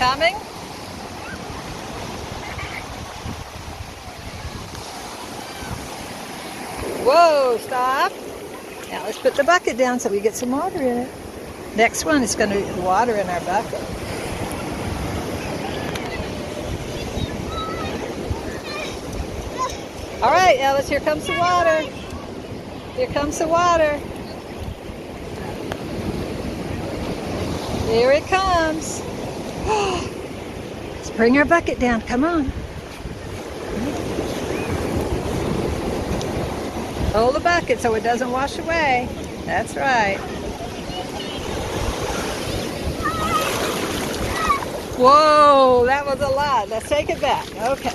coming? Whoa, stop. Now let's put the bucket down so we get some water in it. Next one is going to be water in our bucket. All right, Ellis, here comes the water. Here comes the water. Here it comes. Let's bring our bucket down. Come on. Hold the bucket so it doesn't wash away. That's right. Whoa, that was a lot. Let's take it back. Okay.